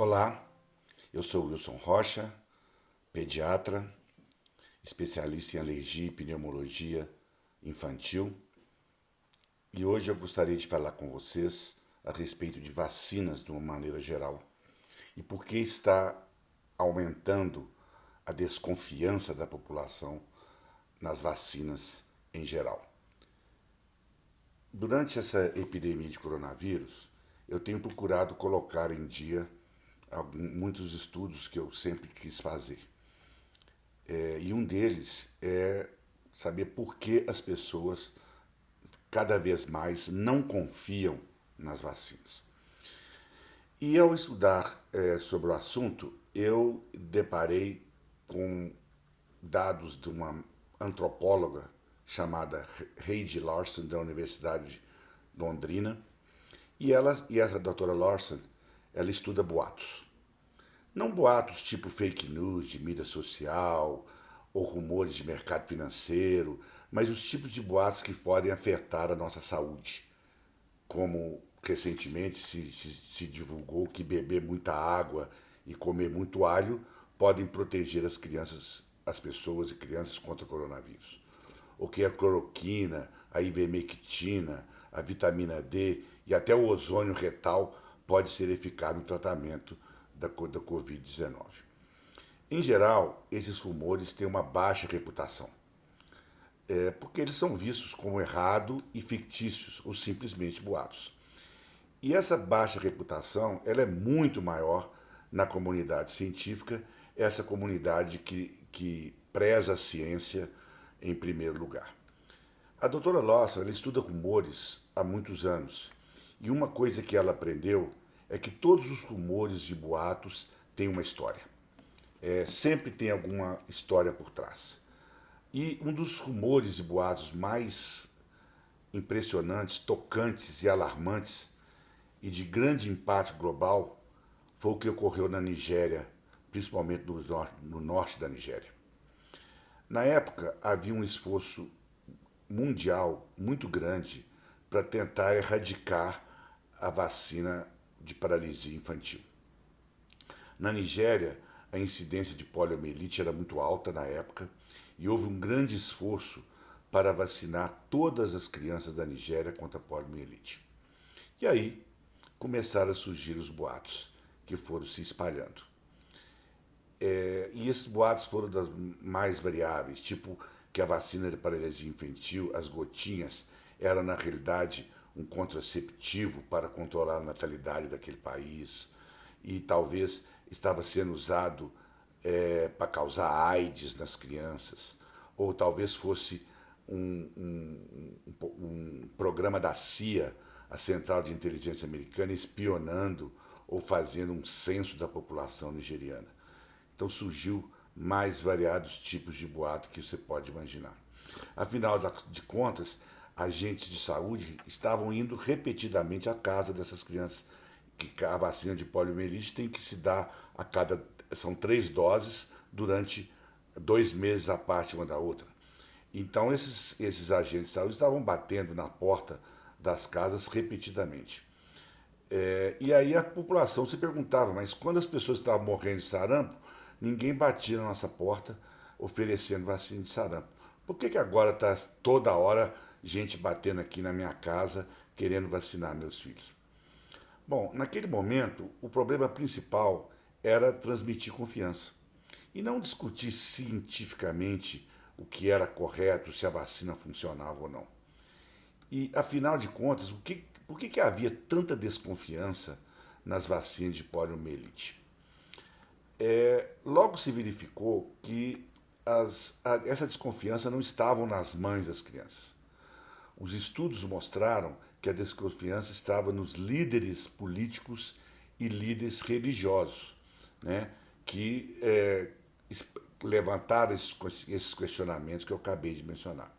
Olá, eu sou Wilson Rocha, pediatra, especialista em alergia e pneumologia infantil, e hoje eu gostaria de falar com vocês a respeito de vacinas de uma maneira geral e por que está aumentando a desconfiança da população nas vacinas em geral. Durante essa epidemia de coronavírus, eu tenho procurado colocar em dia muitos estudos que eu sempre quis fazer. E um deles é saber por que as pessoas cada vez mais não confiam nas vacinas. E ao estudar sobre o assunto, eu deparei com dados de uma antropóloga chamada Heidi Larson, da Universidade de Londrina, e essa doutora Larson, ela estuda boatos. Não boatos tipo fake news de mídia social ou rumores de mercado financeiro, mas os tipos de boatos que podem afetar a nossa saúde, como recentemente se divulgou que beber muita água e comer muito alho podem proteger as pessoas e crianças contra o coronavírus. O que a cloroquina, a ivermectina, a vitamina D e até o ozônio retal pode ser eficaz no tratamento da Covid-19. Em geral, esses rumores têm uma baixa reputação, porque eles são vistos como errado e fictícios ou simplesmente boatos. E essa baixa reputação ela é muito maior na comunidade científica, essa comunidade que preza a ciência em primeiro lugar. A doutora Lawson ela estuda rumores há muitos anos e uma coisa que ela aprendeu é que todos os rumores e boatos têm uma história. Sempre tem alguma história por trás. E um dos rumores e boatos mais impressionantes, tocantes e alarmantes e de grande impacto global foi o que ocorreu na Nigéria, principalmente no norte da Nigéria. Na época, havia um esforço mundial muito grande para tentar erradicar a vacina de paralisia infantil. Na Nigéria, a incidência de poliomielite era muito alta na época e houve um grande esforço para vacinar todas as crianças da Nigéria contra a poliomielite. E aí começaram a surgir os boatos que foram se espalhando. E esses boatos foram das mais variáveis, tipo que a vacina de paralisia infantil, as gotinhas, era na realidade um contraceptivo para controlar a natalidade daquele país e talvez estava sendo usado para causar AIDS nas crianças, ou talvez fosse um programa da CIA, a Central de Inteligência Americana, espionando ou fazendo um censo da população nigeriana. Então surgiu mais variados tipos de boato que você pode imaginar. Afinal de contas, agentes de saúde estavam indo repetidamente à casa dessas crianças, que a vacina de poliomielite tem que se dar são 3 doses durante 2 meses à parte uma da outra. Então esses agentes de saúde estavam batendo na porta das casas repetidamente. E aí a população se perguntava, mas quando as pessoas estavam morrendo de sarampo, ninguém batia na nossa porta oferecendo vacina de sarampo. Por que agora está toda hora gente batendo aqui na minha casa querendo vacinar meus filhos? Bom, naquele momento, o problema principal era transmitir confiança e não discutir cientificamente o que era correto, se a vacina funcionava ou não. E, afinal de contas, por que havia tanta desconfiança nas vacinas de poliomielite? Logo se verificou que essa desconfiança não estava nas mães das crianças. Os estudos mostraram que a desconfiança estava nos líderes políticos e líderes religiosos, né, que levantaram esses questionamentos que eu acabei de mencionar.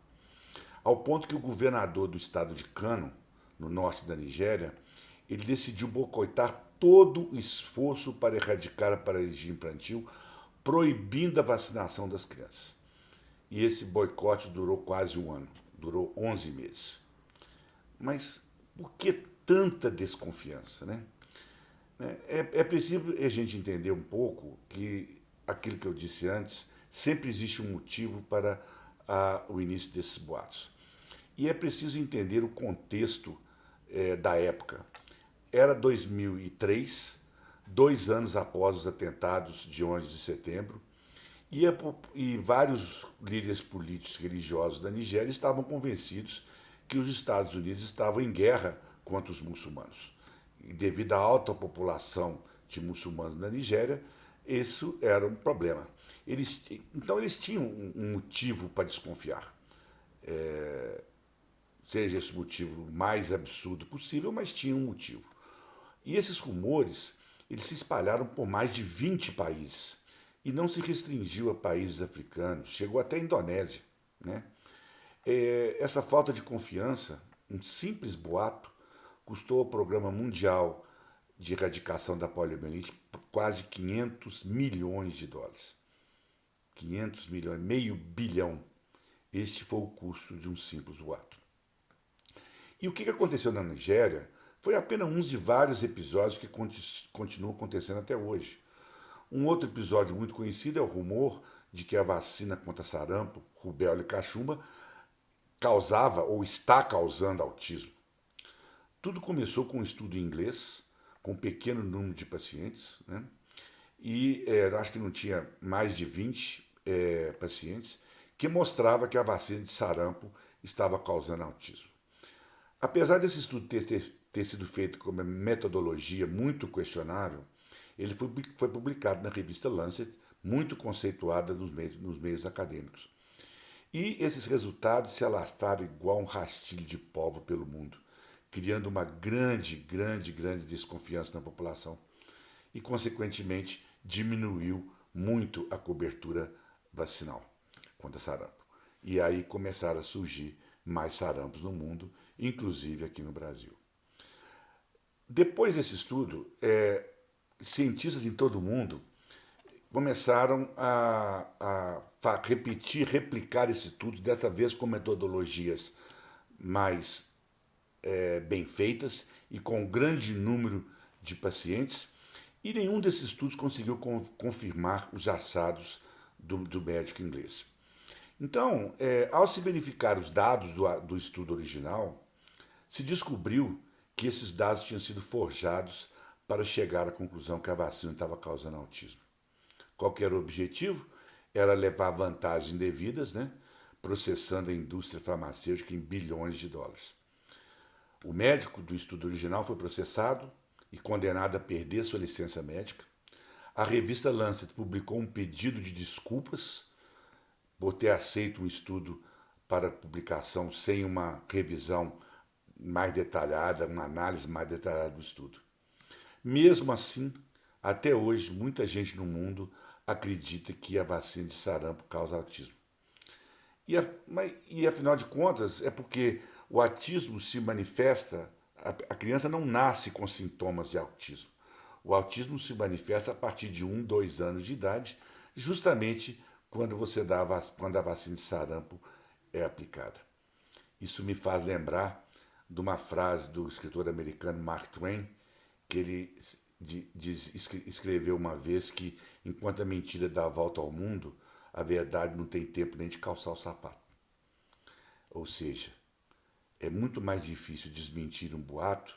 Ao ponto que o governador do estado de Kano, no norte da Nigéria, ele decidiu boicotar todo o esforço para erradicar a paralisia infantil, proibindo a vacinação das crianças. E esse boicote durou quase um ano, durou 11 meses. Mas por que tanta desconfiança, né? Né? É preciso a gente entender um pouco que aquilo que eu disse antes, sempre existe um motivo para o início desses boatos. E é preciso entender o contexto da época. Era 2003, 2 anos após os atentados de 11 de setembro, e vários líderes políticos e religiosos da Nigéria estavam convencidos que os Estados Unidos estavam em guerra contra os muçulmanos. E devido à alta população de muçulmanos na Nigéria, isso era um problema. Então eles tinham um motivo para desconfiar. Seja esse motivo o mais absurdo possível, mas tinha um motivo. E esses rumores, eles se espalharam por mais de 20 países. E não se restringiu a países africanos, chegou até a Indonésia. Né? Essa falta de confiança, um simples boato, custou ao Programa Mundial de Erradicação da Poliomielite quase 500 milhões de dólares. 500 milhões, meio bilhão. Este foi o custo de um simples boato. E o que aconteceu na Nigéria foi apenas um de vários episódios que continuam acontecendo até hoje. Um outro episódio muito conhecido é o rumor de que a vacina contra sarampo, rubéola e cachumba causava ou está causando autismo. Tudo começou com um estudo em inglês, com um pequeno número de pacientes, né? E acho que não tinha mais de 20 pacientes, que mostrava que a vacina de sarampo estava causando autismo. Apesar desse estudo ter sido feito com uma metodologia muito questionável, ele foi publicado na revista Lancet, muito conceituada nos meios acadêmicos. E esses resultados se alastraram igual um rastilho de pólvora pelo mundo, criando uma grande desconfiança na população e, consequentemente, diminuiu muito a cobertura vacinal contra sarampo. E aí começaram a surgir mais sarampos no mundo, inclusive aqui no Brasil. Depois desse estudo, cientistas em todo o mundo começaram a replicar esses estudos, dessa vez com metodologias mais bem feitas e com um grande número de pacientes, e nenhum desses estudos conseguiu confirmar os achados do médico inglês. Então, ao se verificar os dados do estudo original, se descobriu que esses dados tinham sido forjados para chegar à conclusão que a vacina estava causando autismo. Qual que era o objetivo? Era levar vantagens indevidas, né? Processando a indústria farmacêutica em bilhões de dólares. O médico do estudo original foi processado e condenado a perder sua licença médica. A revista Lancet publicou um pedido de desculpas por ter aceito um estudo para publicação sem uma revisão mais detalhada, uma análise mais detalhada do estudo. Mesmo assim, até hoje, muita gente no mundo acredita que a vacina de sarampo causa autismo. E afinal de contas, é porque o autismo se manifesta, a criança não nasce com sintomas de autismo. O autismo se manifesta a partir de 1, 2 anos de idade, justamente quando quando a vacina de sarampo é aplicada. Isso me faz lembrar de uma frase do escritor americano Mark Twain, que ele escreveu uma vez que, enquanto a mentira dá a volta ao mundo, a verdade não tem tempo nem de calçar o sapato. Ou seja, é muito mais difícil desmentir um boato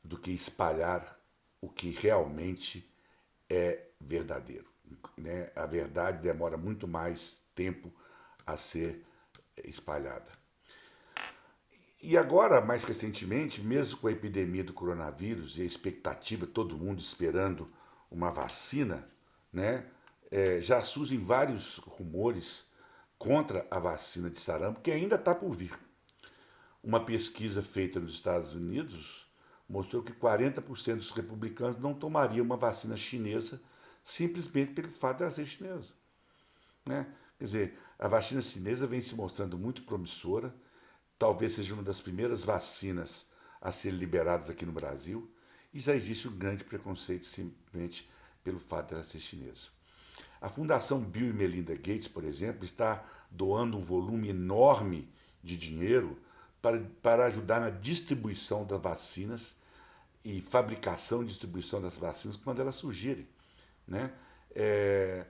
do que espalhar o que realmente é verdadeiro. Né? A verdade demora muito mais tempo a ser espalhada. E agora, mais recentemente, mesmo com a epidemia do coronavírus e a expectativa, todo mundo esperando uma vacina, né, já surgem vários rumores contra a vacina de sarampo, que ainda está por vir. Uma pesquisa feita nos Estados Unidos mostrou que 40% dos republicanos não tomariam uma vacina chinesa simplesmente pelo fato de ela ser chinesa. Né? Quer dizer, a vacina chinesa vem se mostrando muito promissora, talvez seja uma das primeiras vacinas a serem liberadas aqui no Brasil, e já existe um grande preconceito simplesmente pelo fato de ela ser chinesa. A Fundação Bill e Melinda Gates, por exemplo, está doando um volume enorme de dinheiro para ajudar na distribuição das vacinas e fabricação e distribuição das vacinas quando elas surgirem, né? É,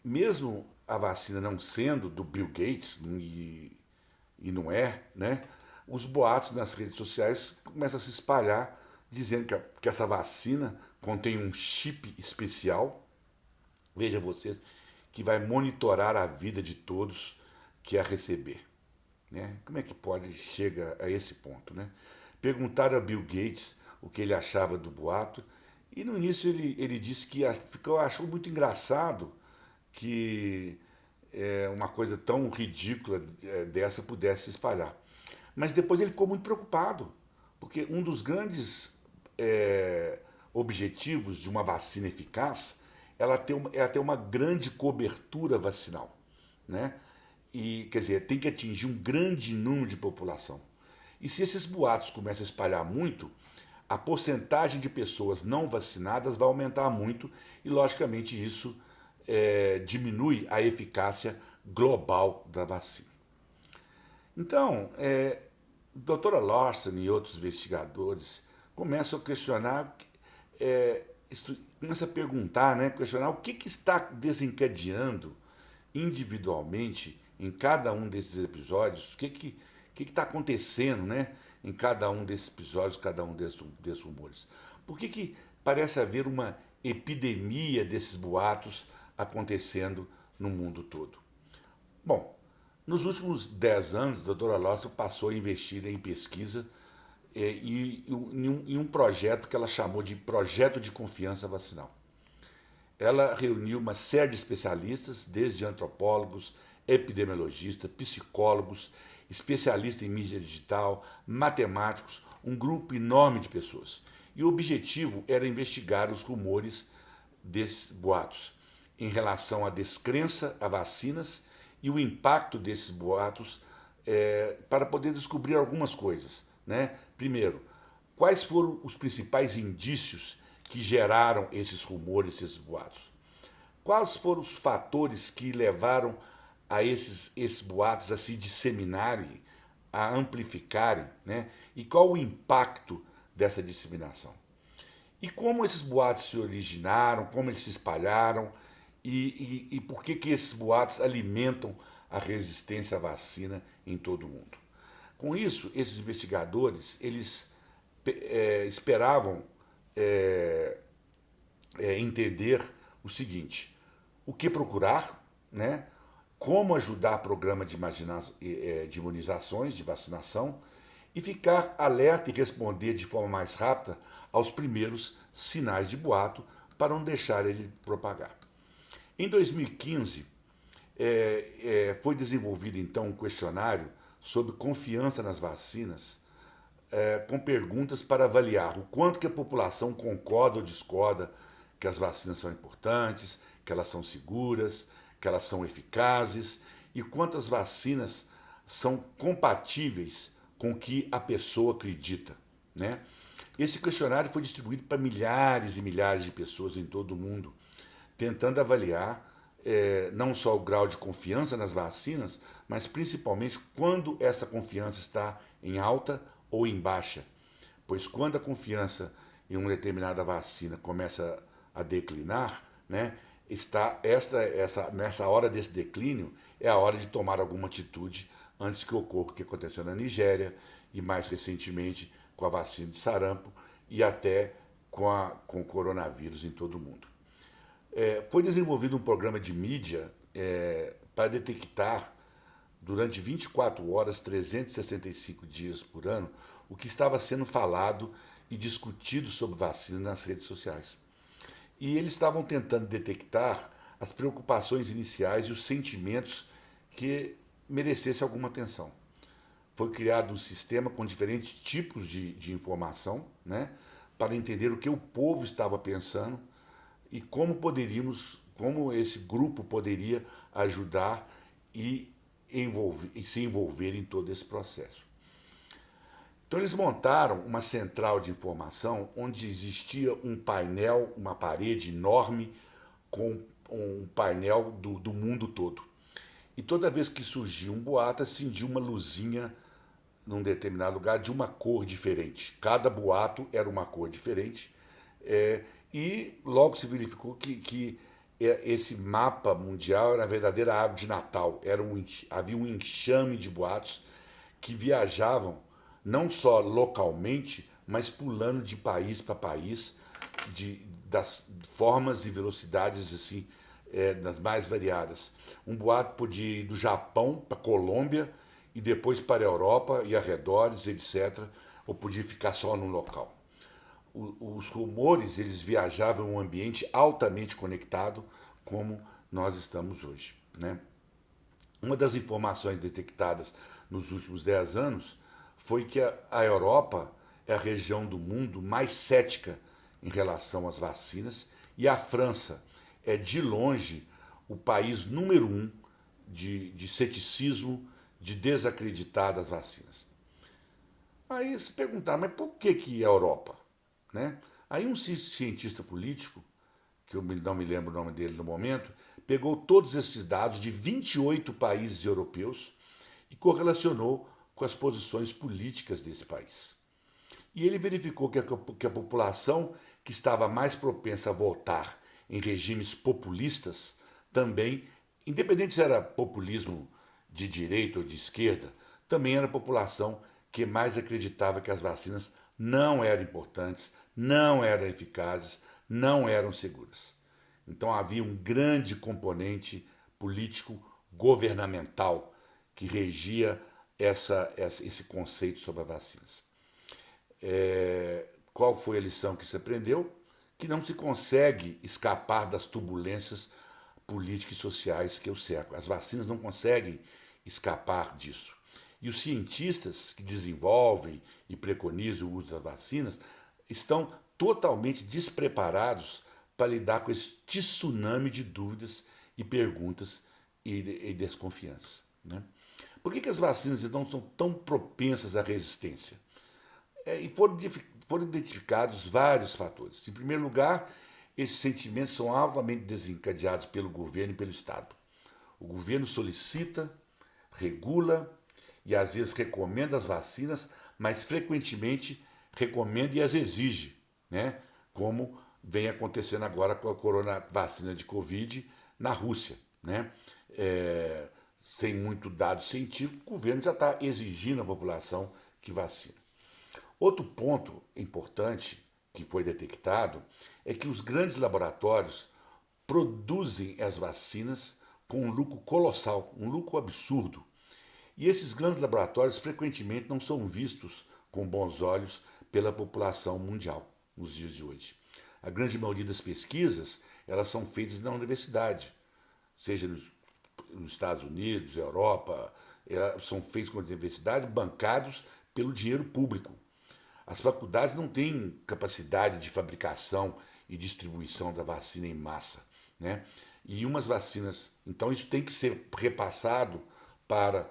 mesmo a vacina não sendo do Bill Gates, e não é, né? Os boatos nas redes sociais começam a se espalhar dizendo que essa vacina contém um chip especial, veja vocês, que vai monitorar a vida de todos que a receber. Né? Como é que pode chegar a esse ponto? Né? Perguntaram a Bill Gates o que ele achava do boato, e no início ele disse que achou muito engraçado que uma coisa tão ridícula dessa pudesse se espalhar. Mas depois ele ficou muito preocupado, porque um dos grandes objetivos de uma vacina eficaz é ter uma grande cobertura vacinal, né? E, quer dizer, tem que atingir um grande número de população. E se esses boatos começam a espalhar muito, a porcentagem de pessoas não vacinadas vai aumentar muito e, logicamente, isso diminui a eficácia global da vacina. Então, a doutora Larson e outros investigadores começam a questionar, começam a perguntar, né, questionar o que está desencadeando individualmente em cada um desses episódios, o que está acontecendo, né, em cada um desses episódios, cada um desses rumores. Por que parece haver uma epidemia desses boatos acontecendo no mundo todo? Bom, nos últimos 10 anos, a doutora Lawson passou a investir em pesquisa em um projeto que ela chamou de Projeto de Confiança Vacinal. Ela reuniu uma série de especialistas, desde antropólogos, epidemiologistas, psicólogos, especialistas em mídia digital, matemáticos, um grupo enorme de pessoas. E o objetivo era investigar os rumores desses boatos em relação à descrença a vacinas e o impacto desses boatos para poder descobrir algumas coisas. Né? Primeiro, quais foram os principais indícios que geraram esses rumores, esses boatos? Quais foram os fatores que levaram a esses boatos a se disseminarem, a amplificarem, né? E qual o impacto dessa disseminação? E como esses boatos se originaram, como eles se espalharam e por que esses boatos alimentam a resistência à vacina em todo o mundo? Com isso, esses investigadores eles esperavam entender o seguinte: o que procurar, né? Como ajudar programa de imunizações, de vacinação, e ficar alerta e responder de forma mais rápida aos primeiros sinais de boato para não deixar ele propagar. Em 2015, foi desenvolvido então um questionário sobre confiança nas vacinas, com perguntas para avaliar o quanto que a população concorda ou discorda que as vacinas são importantes, que elas são seguras, que elas são eficazes e quantas vacinas são compatíveis com o que a pessoa acredita. Né? Esse questionário foi distribuído para milhares e milhares de pessoas em todo o mundo, tentando avaliar não só o grau de confiança nas vacinas, mas principalmente quando essa confiança está em alta ou em baixa. Pois quando a confiança em uma determinada vacina começa a declinar, né, nessa hora desse declínio é a hora de tomar alguma atitude antes que ocorra o que aconteceu na Nigéria e mais recentemente com a vacina de sarampo e até com o coronavírus em todo o mundo. Foi desenvolvido um programa de mídia para detectar durante 24 horas, 365 dias por ano, o que estava sendo falado e discutido sobre vacina nas redes sociais. E eles estavam tentando detectar as preocupações iniciais e os sentimentos que merecessem alguma atenção. Foi criado um sistema com diferentes tipos de informação, né, para entender o que o povo estava pensando e como esse grupo poderia ajudar e se envolver em todo esse processo. Então eles montaram uma central de informação onde existia um painel, uma parede enorme com um painel do mundo todo. E toda vez que surgia um boato, acendia uma luzinha num determinado lugar de uma cor diferente. Cada boato era uma cor diferente. E logo se verificou que esse mapa mundial era a verdadeira árvore de Natal. Havia um enxame de boatos que viajavam não só localmente, mas pulando de país para país, das formas e velocidades assim, das mais variadas. Um boato podia ir do Japão para a Colômbia e depois para a Europa e arredores, etc., ou podia ficar só num local. Os rumores eles viajavam em um ambiente altamente conectado, como nós estamos hoje, né? Uma das informações detectadas nos últimos 10 anos foi que a Europa é a região do mundo mais cética em relação às vacinas e a França é, de longe, o país número um de ceticismo, de desacreditar das vacinas. Aí se perguntar, mas por que a Europa? Né? Aí um cientista político, que eu não me lembro o nome dele no momento, pegou todos esses dados de 28 países europeus e correlacionou com as posições políticas desse país. E ele verificou que a população que estava mais propensa a votar em regimes populistas também, independente se era populismo de direita ou de esquerda, também era a população que mais acreditava que as vacinas não eram importantes, não eram eficazes, não eram seguras. Então havia um grande componente político governamental que regia esse conceito sobre as vacinas. Qual foi a lição que se aprendeu? Que não se consegue escapar das turbulências políticas e sociais que o cercam. As vacinas não conseguem escapar disso. E os cientistas que desenvolvem e preconizam o uso das vacinas estão totalmente despreparados para lidar com esse tsunami de dúvidas e perguntas e desconfiança. Né? Por que as vacinas então são tão propensas à resistência? E foram identificados vários fatores. Em primeiro lugar, esses sentimentos são altamente desencadeados pelo governo e pelo Estado. O governo solicita, regula e às vezes recomenda as vacinas, mas frequentemente recomenda e as exige, né? Como vem acontecendo agora com a vacina de Covid na Rússia. Né? Sem muito dado científico, o governo já está exigindo à população que vacina. Outro ponto importante que foi detectado é que os grandes laboratórios produzem as vacinas com um lucro colossal, um lucro absurdo. E esses grandes laboratórios frequentemente não são vistos com bons olhos pela população mundial nos dias de hoje. A grande maioria das pesquisas elas são feitas na universidade, seja nos Estados Unidos, Europa, são feitas com universidades bancados pelo dinheiro público. As faculdades não têm capacidade de fabricação e distribuição da vacina em massa. Né? E umas vacinas, então isso tem que ser repassado para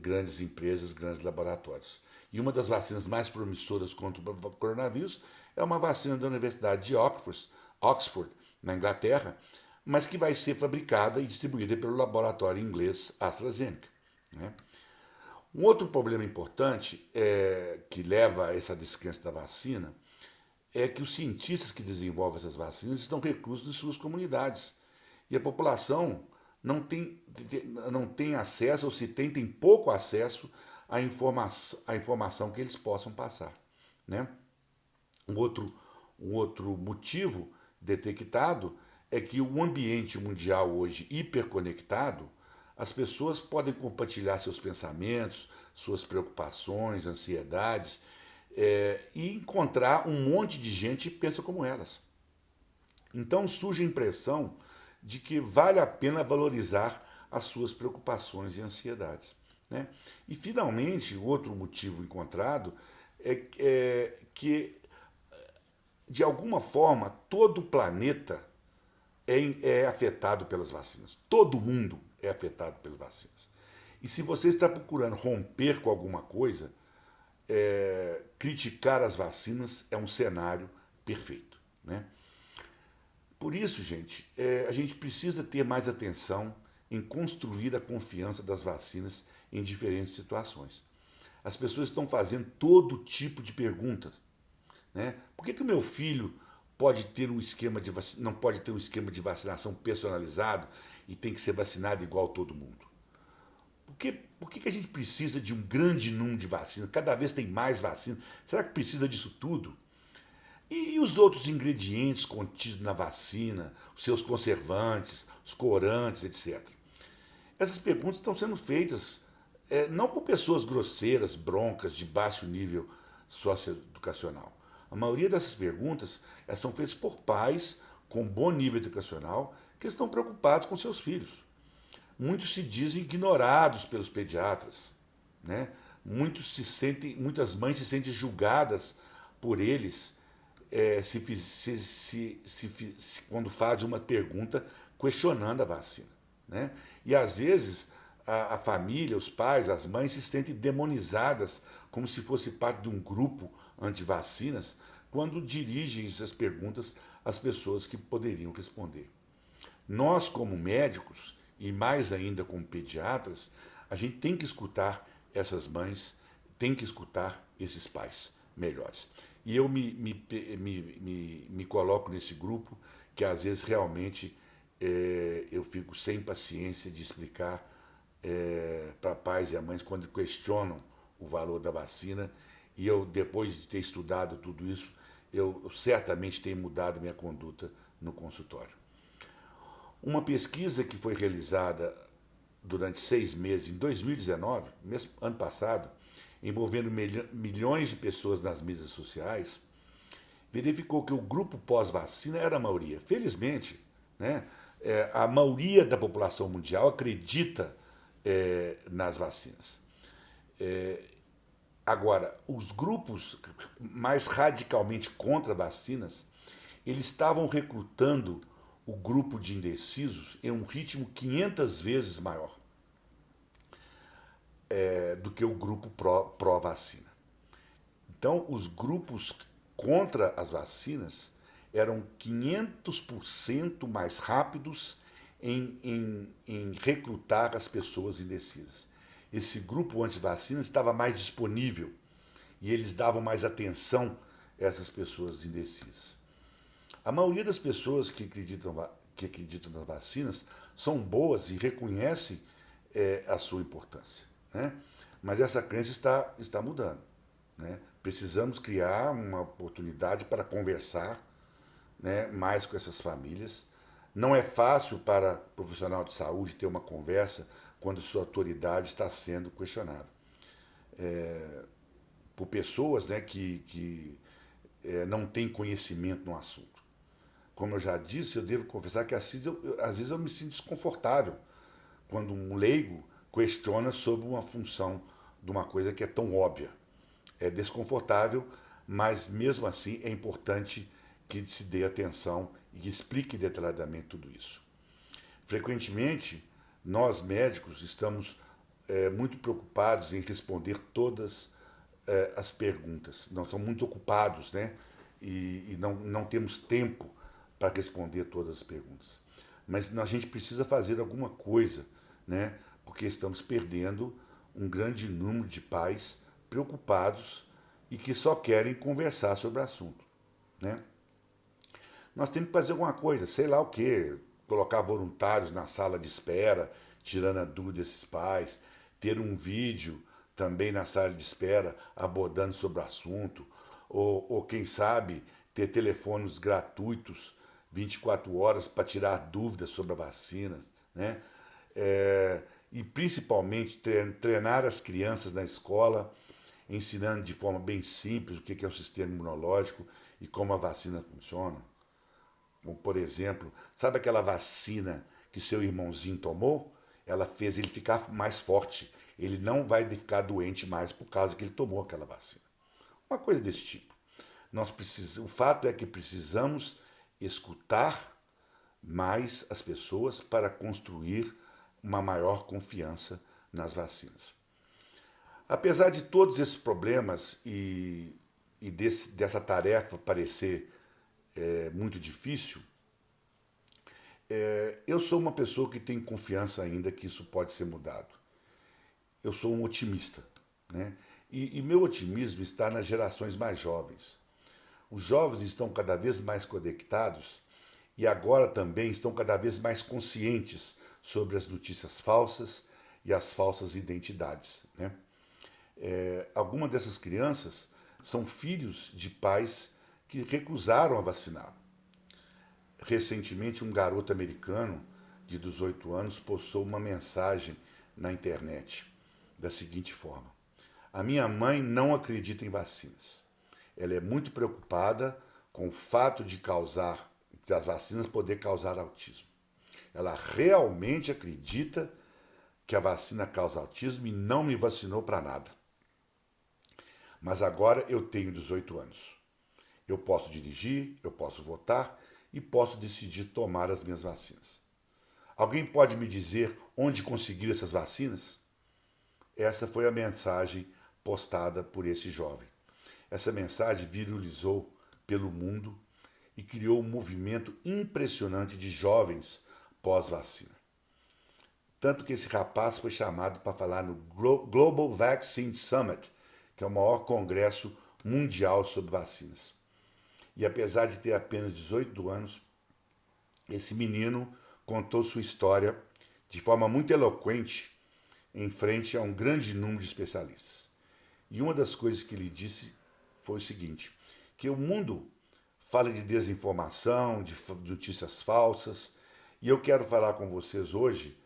grandes empresas, grandes laboratórios. E uma das vacinas mais promissoras contra o coronavírus é uma vacina da Universidade de Oxford, na Inglaterra, mas que vai ser fabricada e distribuída pelo laboratório inglês AstraZeneca. Né? Um outro problema importante que leva a essa descrença da vacina é que os cientistas que desenvolvem essas vacinas estão reclusos em suas comunidades. E a população não tem acesso, ou se tem pouco acesso à informação que eles possam passar. Né? Um outro motivo detectado é que o ambiente mundial hoje hiperconectado, as pessoas podem compartilhar seus pensamentos, suas preocupações, ansiedades, e encontrar um monte de gente que pensa como elas. Então surge a impressão de que vale a pena valorizar as suas preocupações e ansiedades. Né? E, finalmente, o outro motivo encontrado é que, de alguma forma, todo o planeta é afetado pelas vacinas. Todo mundo é afetado pelas vacinas. E se você está procurando romper com alguma coisa, criticar as vacinas é um cenário perfeito. Né? Por isso, gente, a gente precisa ter mais atenção em construir a confiança das vacinas em diferentes situações. As pessoas estão fazendo todo tipo de perguntas, né? Por que o meu filho pode ter um esquema de não pode ter um esquema de vacinação personalizado e tem que ser vacinado igual todo mundo? Por que a gente precisa de um grande número de vacinas? Cada vez tem mais vacina. Será que precisa disso tudo? E os outros ingredientes contidos na vacina, os seus conservantes, os corantes, etc. Essas perguntas estão sendo feitas não por pessoas grosseiras, broncas, de baixo nível socioeducacional. A maioria dessas perguntas são feitas por pais com bom nível educacional que estão preocupados com seus filhos. Muitos se dizem ignorados pelos pediatras, né? Muitas mães se sentem julgadas por eles quando fazem uma pergunta questionando a vacina, né? E às vezes a família, os pais, as mães se sentem demonizadas como se fosse parte de um grupo anti-vacinas quando dirigem essas perguntas às pessoas que poderiam responder. Nós, como médicos, e mais ainda como pediatras, a gente tem que escutar essas mães, tem que escutar esses pais melhores. E eu me coloco nesse grupo que às vezes realmente eu fico sem paciência de explicar para pais e mães quando questionam o valor da vacina. E eu, depois de ter estudado tudo isso, eu certamente tenho mudado minha conduta no consultório. Uma pesquisa que foi realizada durante 6 meses, em 2019, ano passado, envolvendo milhões de pessoas nas mídias sociais, verificou que o grupo pós-vacina era a maioria. Felizmente, né, a maioria da população mundial acredita nas vacinas. Agora, os grupos mais radicalmente contra vacinas, eles estavam recrutando o grupo de indecisos em um ritmo 500 vezes maior do que o grupo pró-vacina. Então, os grupos contra as vacinas eram 500% mais rápidos em recrutar as pessoas indecisas. Esse grupo anti-vacinas estava mais disponível e eles davam mais atenção a essas pessoas indecisas. A maioria das pessoas que acreditam nas vacinas são boas e reconhecem a sua importância, né? Mas essa crença está mudando, né? Precisamos criar uma oportunidade para conversar, né, mais com essas famílias. Não é fácil para profissional de saúde ter uma conversa quando sua autoridade está sendo questionada por pessoas, né, que não têm conhecimento no assunto. Como eu já disse, eu devo confessar que às vezes eu me sinto desconfortável quando um leigo questiona sobre uma função de uma coisa que é tão óbvia. É desconfortável, mas mesmo assim é importante que se dê atenção e que explique detalhadamente tudo isso. Frequentemente, nós médicos estamos muito preocupados em responder todas as perguntas. Nós estamos muito ocupados, né? E não temos tempo para responder todas as perguntas. Mas a gente precisa fazer alguma coisa, né? Porque estamos perdendo um grande número de pais preocupados e que só querem conversar sobre o assunto, né? Nós temos que fazer alguma coisa, sei lá o quê, colocar voluntários na sala de espera, tirando a dúvida desses pais, ter um vídeo também na sala de espera abordando sobre o assunto, ou quem sabe, ter telefones gratuitos 24 horas para tirar dúvidas sobre a vacina, né? E principalmente treinar as crianças na escola, ensinando de forma bem simples o que é o sistema imunológico e como a vacina funciona. Como, por exemplo, sabe aquela vacina que seu irmãozinho tomou? Ela fez ele ficar mais forte. Ele não vai ficar doente mais por causa que ele tomou aquela vacina. Uma coisa desse tipo. O fato é que precisamos escutar mais as pessoas para construir uma maior confiança nas vacinas. Apesar de todos esses problemas e dessa tarefa parecer muito difícil, eu sou uma pessoa que tem confiança ainda que isso pode ser mudado. Eu sou um otimista, né? E meu otimismo está nas gerações mais jovens. Os jovens estão cada vez mais conectados e agora também estão cada vez mais conscientes sobre as notícias falsas e as falsas identidades, né? Algumas dessas crianças são filhos de pais que recusaram a vacinar. Recentemente, um garoto americano de 18 anos postou uma mensagem na internet da seguinte forma: a minha mãe não acredita em vacinas. Ela é muito preocupada com o fato das vacinas poder causar autismo. Ela realmente acredita que a vacina causa autismo e não me vacinou para nada. Mas agora eu tenho 18 anos. Eu posso dirigir, eu posso votar e posso decidir tomar as minhas vacinas. Alguém pode me dizer onde conseguir essas vacinas? Essa foi a mensagem postada por esse jovem. Essa mensagem viralizou pelo mundo e criou um movimento impressionante de jovens pós-vacina. Tanto que esse rapaz foi chamado para falar no Global Vaccine Summit, que é o maior congresso mundial sobre vacinas. E apesar de ter apenas 18 anos, esse menino contou sua história de forma muito eloquente em frente a um grande número de especialistas. E uma das coisas que ele disse foi o seguinte, que o mundo fala de desinformação, de notícias falsas, e eu quero falar com vocês hoje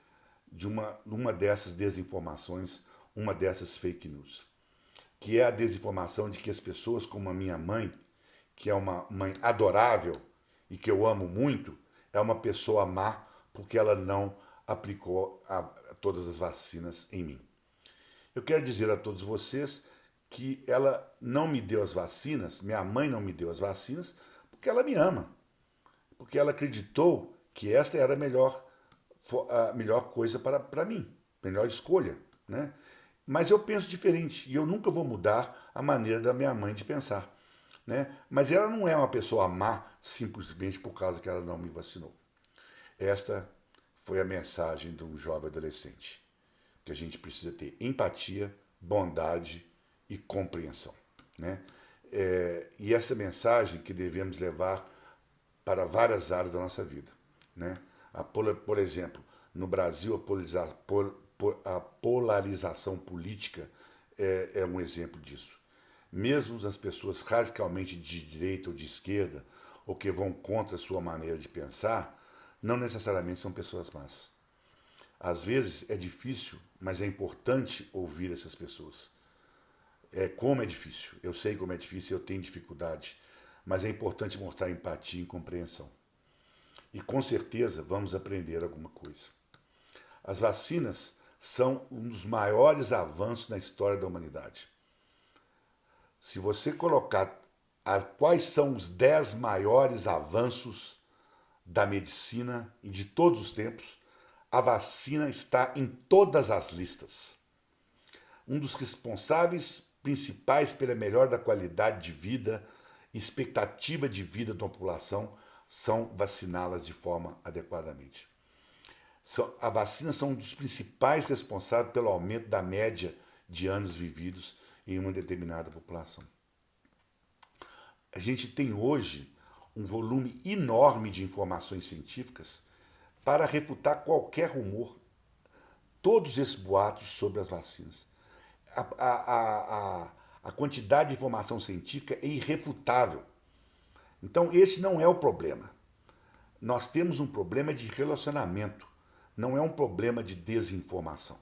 de uma dessas desinformações, uma dessas fake news, que é a desinformação de que as pessoas como a minha mãe, que é uma mãe adorável e que eu amo muito, é uma pessoa má porque ela não aplicou todas as vacinas em mim. Eu quero dizer a todos vocês que ela não me deu as vacinas, minha mãe não me deu as vacinas, porque ela me ama. Porque ela acreditou que esta era a melhor coisa para mim, a melhor escolha, né? Mas eu penso diferente e eu nunca vou mudar a maneira da minha mãe de pensar, né? Mas ela não é uma pessoa má simplesmente por causa que ela não me vacinou. Esta foi a mensagem de um jovem adolescente, que a gente precisa ter empatia, bondade e compreensão, né? E essa mensagem que devemos levar para várias áreas da nossa vida, né? Por exemplo, no Brasil a polarização política é um exemplo disso. Mesmo as pessoas radicalmente de direita ou de esquerda, ou que vão contra a sua maneira de pensar, não necessariamente são pessoas más. Às vezes é difícil, mas é importante ouvir essas pessoas. Como é difícil, eu sei como é difícil, eu tenho dificuldade, mas é importante mostrar empatia e compreensão. E com certeza vamos aprender alguma coisa. As vacinas são um dos maiores avanços na história da humanidade. Se você colocar quais são os 10 maiores avanços da medicina e de todos os tempos, a vacina está em todas as listas. Um dos responsáveis principais pela melhora da qualidade de vida, expectativa de vida da população, são vaciná-las de forma adequadamente. A vacina são um dos principais responsáveis pelo aumento da média de anos vividos em uma determinada população. A gente tem hoje um volume enorme de informações científicas para refutar qualquer rumor, todos esses boatos sobre as vacinas. A quantidade de informação científica é irrefutável. Então, esse não é o problema. Nós temos um problema de relacionamento, não é um problema de desinformação.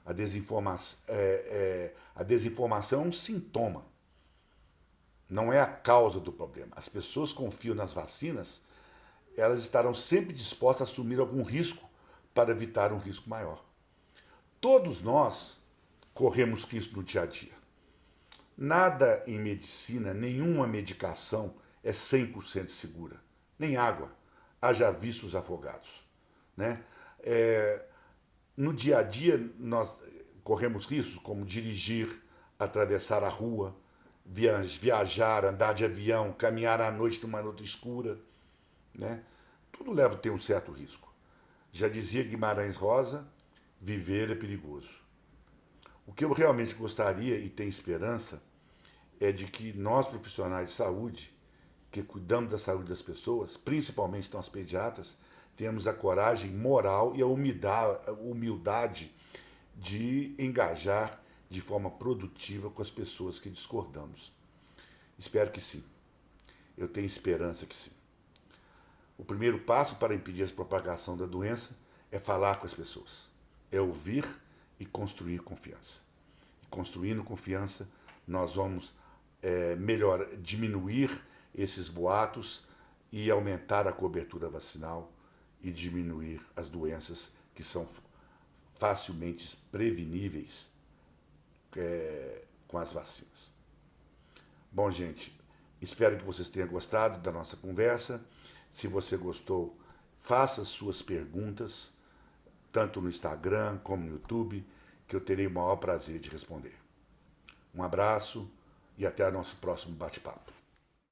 A desinformação é um sintoma, não é a causa do problema. As pessoas confiam nas vacinas, elas estarão sempre dispostas a assumir algum risco para evitar um risco maior. Todos nós corremos risco no dia a dia. Nada em medicina, nenhuma medicação é 100% segura. Nem água. Haja visto os afogados, né? No dia a dia, nós corremos riscos como dirigir, atravessar a rua, viajar, andar de avião, caminhar à noite numa noite escura, né? Tudo leva a ter um certo risco. Já dizia Guimarães Rosa, viver é perigoso. O que eu realmente gostaria e tenho esperança é de que nós, profissionais de saúde, que cuidamos da saúde das pessoas, principalmente nós pediatras, tenhamos a coragem moral e a humildade de engajar de forma produtiva com as pessoas que discordamos. Espero que sim. Eu tenho esperança que sim. O primeiro passo para impedir a propagação da doença é falar com as pessoas, é ouvir e construir confiança. E construindo confiança, nós vamos diminuir esses boatos e aumentar a cobertura vacinal e diminuir as doenças que são facilmente preveníveis com as vacinas. Bom, gente, espero que vocês tenham gostado da nossa conversa. Se você gostou, faça suas perguntas, tanto no Instagram como no YouTube, que eu terei o maior prazer de responder. Um abraço e até o nosso próximo bate-papo.